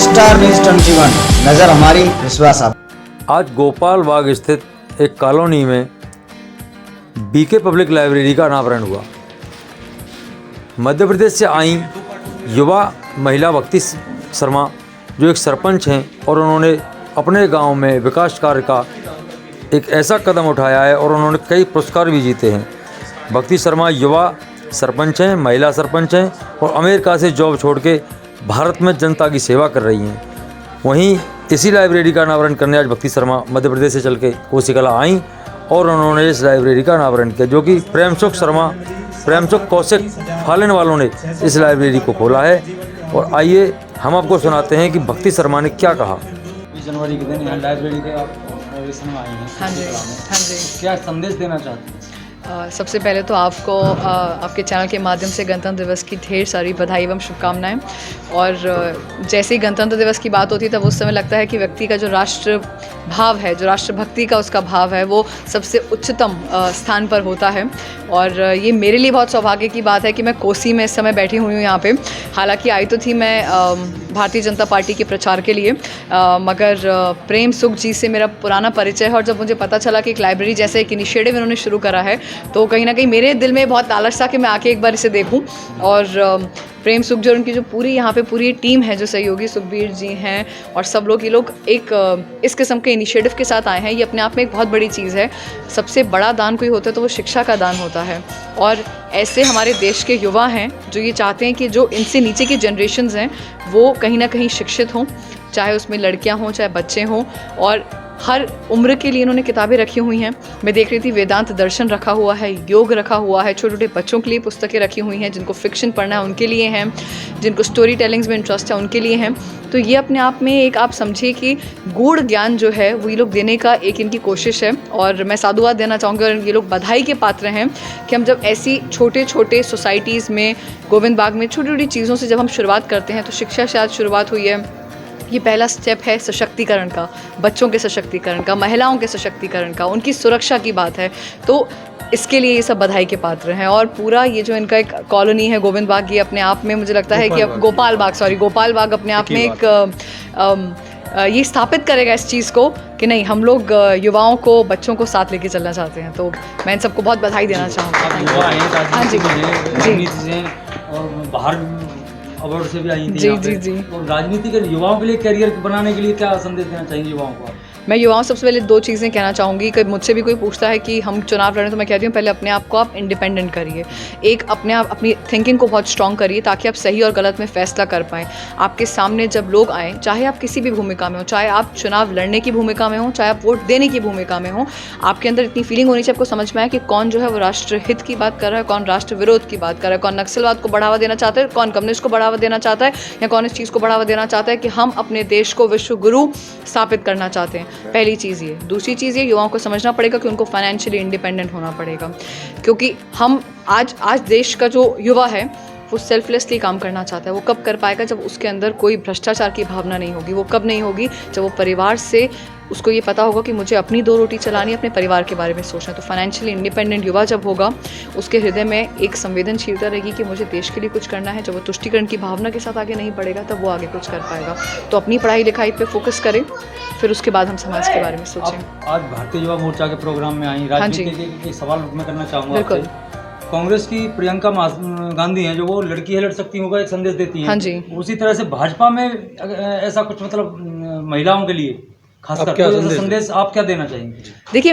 Star news 21 नजर हमारी विश्वास आप। आज गोपाल बाग स्थित एक कॉलोनी में बीके पब्लिक लाइब्रेरी का अनावरण हुआ। मध्य प्रदेश से आई युवा महिला भक्ति शर्मा जो एक सरपंच हैं और उन्होंने अपने गांव में विकास कार्य का एक ऐसा कदम उठाया है और उन्होंने कई पुरस्कार भी जीते हैं। भक्ति शर्मा युवा सरपंच हैं, महिला सरपंच हैं और अमेरिका से जॉब छोड़ के भारत में जनता की सेवा कर रही हैं। वहीं इसी लाइब्रेरी का अनावरण करने आज भक्ति शर्मा मध्य प्रदेश से चल के कोसीकला आईं और उन्होंने इस लाइब्रेरी का अनावरण किया, जो कि प्रेमचुक कौशिक फालन वालों ने इस लाइब्रेरी को खोला है। और आइए हम आपको सुनाते हैं कि भक्ति शर्मा ने क्या कहा। 20 जनवरी के दिन यहाँ लाइब्रेरी के आप इनाग्रेशन में आए हैं। हाँ जी। क्या संदेश देना चाहते हैं? सबसे पहले तो आपको आपके चैनल के माध्यम से गणतंत्र दिवस की ढेर सारी बधाई एवं शुभकामनाएं। और जैसे ही गणतंत्र दिवस की बात होती है तब उस समय लगता है कि व्यक्ति का जो राष्ट्र भाव है, जो राष्ट्रभक्ति का उसका भाव है, वो सबसे उच्चतम स्थान पर होता है। और ये मेरे लिए बहुत सौभाग्य की बात है कि मैं कोसी में इस समय बैठी हुई हूँ यहाँ पे। हालांकि आई तो थी मैं भारतीय जनता पार्टी के प्रचार के लिए, मगर प्रेम सुख जी से मेरा पुराना परिचय है और जब मुझे पता चला कि एक लाइब्रेरी जैसा एक इनिशिएटिव इन्होंने शुरू करा है तो कहीं ना कहीं मेरे दिल में बहुत लालच था कि मैं आके एक बार इसे देखूं। और प्रेम सुख जो उनकी जो पूरी यहाँ पे पूरी टीम है, जो सहयोगी सुखबीर जी हैं और सब लोग, ये लोग एक इस किस्म के इनिशिएटिव के साथ आए हैं। ये अपने आप में एक बहुत बड़ी चीज़ है। सबसे बड़ा दान कोई होता है तो वो शिक्षा का दान होता है। और ऐसे हमारे देश के युवा हैं जो ये चाहते हैं कि जो इनसे नीचे की जनरेशन्स हैं वो कहीं ना कहीं शिक्षित हों, चाहे उसमें लड़कियाँ हों चाहे बच्चे हों। और हर उम्र के लिए इन्होंने किताबें रखी हुई हैं। मैं देख रही थी वेदांत दर्शन रखा हुआ है, योग रखा हुआ है, छोटे छोटे बच्चों के लिए पुस्तकें रखी हुई हैं, जिनको फिक्शन पढ़ना है उनके लिए हैं, जिनको स्टोरी टेलिंग्स में इंटरेस्ट है उनके लिए हैं। तो ये अपने आप में एक आप समझिए कि गूढ़ ज्ञान जो है वो ये लोग देने का एक इनकी कोशिश है। और मैं साधुवाद देना चाहूँगी और ये लोग बधाई के पात्र हैं कि हम जब ऐसी छोटे छोटे सोसाइटीज़ में, गोविंद बाग में छोटी छोटी चीज़ों से जब हम शुरुआत करते हैं तो शिक्षा से आज शुरुआत हुई है। ये पहला स्टेप है सशक्तिकरण का, बच्चों के सशक्तिकरण का, महिलाओं के सशक्तिकरण का, उनकी सुरक्षा की बात है। तो इसके लिए ये सब बधाई के पात्र हैं। और पूरा ये जो इनका एक कॉलोनी है गोविंद बाग, ये अपने आप में मुझे लगता है कि अब गोपाल बाग अपने आप में एक ये स्थापित करेगा इस चीज़ को कि नहीं, हम लोग युवाओं को, बच्चों को साथ लेके चलना चाहते हैं। तो मैं इन सबको बहुत बधाई देना चाहूँगी। हाँ जी, और बाहर अवार्ड से भी आई थी। जी। और राजनीति के युवाओं के लिए करियर बनाने के लिए क्या संदेश देना चाहेंगे युवाओं को? मैं युवाओं से सबसे पहले 2 चीज़ें कहना चाहूँगी कि मुझसे भी कोई पूछता है कि हम चुनाव लड़ें तो मैं कहती हूँ पहले अपने आप को आप इंडिपेंडेंट करिए। एक अपने आप अपनी थिंकिंग को बहुत स्ट्रॉन्ग करिए ताकि आप सही और गलत में फैसला कर पाएँ। आपके सामने जब लोग आएँ, चाहे आप किसी भी भूमिका में हो, चाहे आप चुनाव लड़ने की भूमिका में हो, चाहे आप वोट देने की भूमिका में हो, आपके अंदर इतनी फीलिंग होनी चाहिए, आपको समझ में आए कि कौन जो है वो राष्ट्र हित की बात कर रहा है, कौन राष्ट्र विरोध की बात कर रहा है, कौन नक्सलवाद को बढ़ावा देना चाहता है, कौन कम्युनिस्ट को बढ़ावा देना चाहता है, या कौन इस चीज़ को बढ़ावा देना चाहता है कि हम अपने देश को विश्व गुरु स्थापित करना चाहते हैं। पहली चीज़ ये। दूसरी चीज़ ये, युवाओं को समझना पड़ेगा कि उनको फाइनेंशियली इंडिपेंडेंट होना पड़ेगा, क्योंकि हम आज देश का जो युवा है वो सेल्फलेसली काम करना चाहता है। वो कब कर पाएगा जब उसके अंदर कोई भ्रष्टाचार की भावना नहीं होगी। वो कब नहीं होगी जब वो परिवार से, उसको ये पता होगा कि मुझे अपनी 2 रोटी चलानी है, अपने परिवार के बारे में सोचना है। तो फाइनेंशियली इंडिपेंडेंट युवा जब होगा, उसके हृदय में एक संवेदनशीलता रहेगी कि मुझे देश के लिए कुछ करना है। जब वो तुष्टिकरण की भावना के साथ आगे नहीं बढ़ेगा तब वो आगे कुछ कर पाएगा। तो अपनी पढ़ाई लिखाई पे फोकस करें, फिर उसके बाद हम समाज के बारे में सोचें। आज भारतीय युवा मोर्चा के प्रोग्राम में आई, राजनीति के एक सवाल मैं करना चाहूँगा आपसे। कांग्रेस की प्रियंका गांधी हैं जो वो लड़की है लड़ सकती होगा एक संदेश देती हैं। हाँ जी। उसी तरह से भाजपा में ऐसा कुछ मतलब महिलाओं के लिए खासकर संदेश आप क्या देना चाहेंगे? देखिए,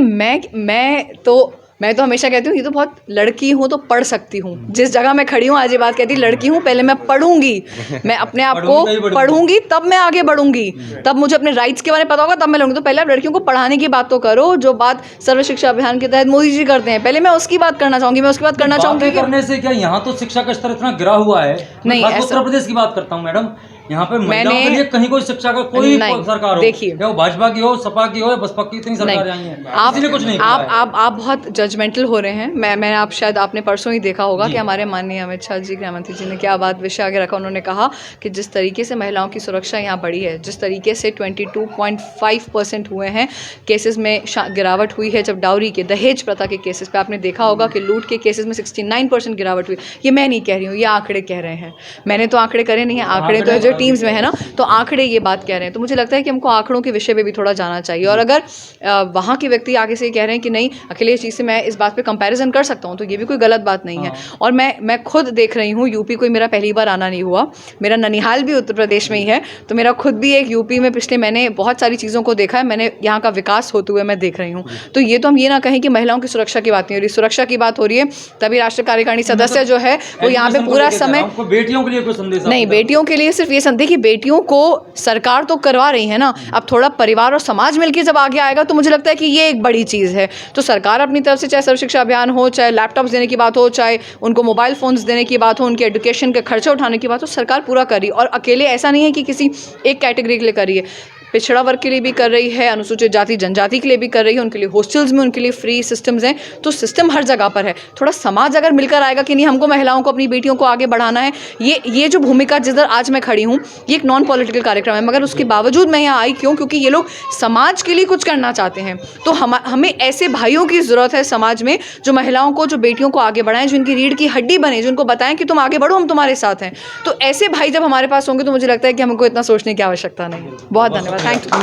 मैं तो हमेशा कहती हूँ ये तो बहुत लड़की हूँ तो पढ़ सकती हूँ। जिस जगह मैं खड़ी हूँ आज ये बात कहती लड़की हूँ, पहले मैं पढ़ूंगी, मैं अपने आप को पढ़ूंगी, तब मैं आगे बढ़ूंगी, तब मुझे अपने राइट्स के बारे में पता होगा, तब मैं लूँगी। तो पहले आप लड़कियों को पढ़ाने की बात तो करो, जो बात सर्व शिक्षा अभियान के तहत मोदी जी करते हैं, पहले मैं उसकी बात करना चाहूँगी। मैं उसकी बात करना चाहूँगी करने से क्या यहाँ तो शिक्षा का स्तर इतना गिरा हुआ है। नहीं, उत्तर प्रदेश की बात करता हूँ मैडम, यहाँ पे महिलाओं के लिए कहीं कोई शिक्षा का कोई सरकार हो, देखिए, वो भाजपा की हो, सपा की हो, बसपा की, इतनी सरकारें आई हैं, इसलिए कुछ नहीं। आप बहुत जजमेंटल हो रहे हैं। मैं आप शायद आपने परसों ही देखा होगा कि हमारे माननीय अमित शाह जी, गृह मंत्री जी ने क्या बात विषय आगे रखा। उन्होंने कहा कि जिस तरीके से महिलाओं की सुरक्षा यहाँ बढ़ी है, जिस तरीके से 22.5% हुए हैं केसेस में गिरावट हुई है, जब डाउरी के, दहेज प्रथा के केसेस पे आपने देखा होगा कि लूट के केसेस में 69% गिरावट हुई। ये मैं नहीं कह रही हूँ, ये आंकड़े कह रहे हैं, मैंने तो आंकड़े करे नहीं हैं। आंकड़े तो जो टीम्स में है ना, तो आंकड़े ये बात कह रहे हैं। तो मुझे लगता है कि हमको आंकड़ों के विषय पे भी थोड़ा जाना चाहिए। और अगर वहाँ के व्यक्ति आगे से कह रहे हैं कि नहीं अखिलेश जी से मैं इस बात पे कंपैरिजन कर सकता हूँ, तो ये भी कोई गलत बात नहीं है। और मैं खुद देख रही हूँ, यूपी कोई मेरा पहली बार आना नहीं हुआ, मेरा ननिहाल भी उत्तर प्रदेश में ही है, तो मेरा खुद भी एक यूपी में पिछले मैंने बहुत सारी चीज़ों को देखा है, मैंने यहाँ का विकास होते हुए मैं देख रही हूँ। तो ये तो हम ये ना कहें कि महिलाओं की सुरक्षा की बात नहीं हो रही, सुरक्षा की बात हो रही है, तभी राष्ट्रीय कार्यकारिणी सदस्य जो है वो यहाँ पे पूरा समय बेटियों के लिए कोई संदेश नहीं, बेटियों के लिए सिर्फ ये संदेश कि बेटियों को सरकार तो करवा रही है ना, अब थोड़ा परिवार और समाज मिलकर जब आगे आएगा तो मुझे लगता है कि ये एक बड़ी चीज़ है। तो सरकार अपनी तरफ से चाहे सर्व शिक्षा अभियान हो, चाहे लैपटॉप्स देने की बात हो, चाहे उनको मोबाइल फ़ोन्स देने की बात हो, उनके एजुकेशन के खर्चे उठाने की बात हो, सरकार पूरा कर रही है। और अकेले ऐसा नहीं है कि किसी एक कैटेगरी के लिए कर रही है, पिछड़ा वर्ग के लिए भी कर रही है, अनुसूचित जाति जनजाति के लिए भी कर रही है, उनके लिए हॉस्टल्स में उनके लिए फ्री सिस्टम्स हैं। तो सिस्टम हर जगह पर है, थोड़ा समाज अगर मिलकर आएगा कि नहीं हमको महिलाओं को अपनी बेटियों को आगे बढ़ाना है, ये जो भूमिका जिधर आज मैं खड़ी हूँ ये एक नॉन पॉलिटिकल कार्यक्रम है, मगर उसके बावजूद मैं यहाँ आई क्यों? क्योंकि ये लोग समाज के लिए कुछ करना चाहते हैं। तो हमें ऐसे भाइयों की ज़रूरत है समाज में जो महिलाओं को, जो बेटियों को आगे बढ़ाएं, जो इनकी रीढ़ की हड्डी बने, जो उनको बताएं कि तुम आगे बढ़ो, हम तुम्हारे साथ हैं। तो ऐसे भाई जब हमारे पास होंगे तो मुझे लगता है कि हमको इतना सोचने की आवश्यकता नहीं है। बहुत धन्यवाद, थैंक यू।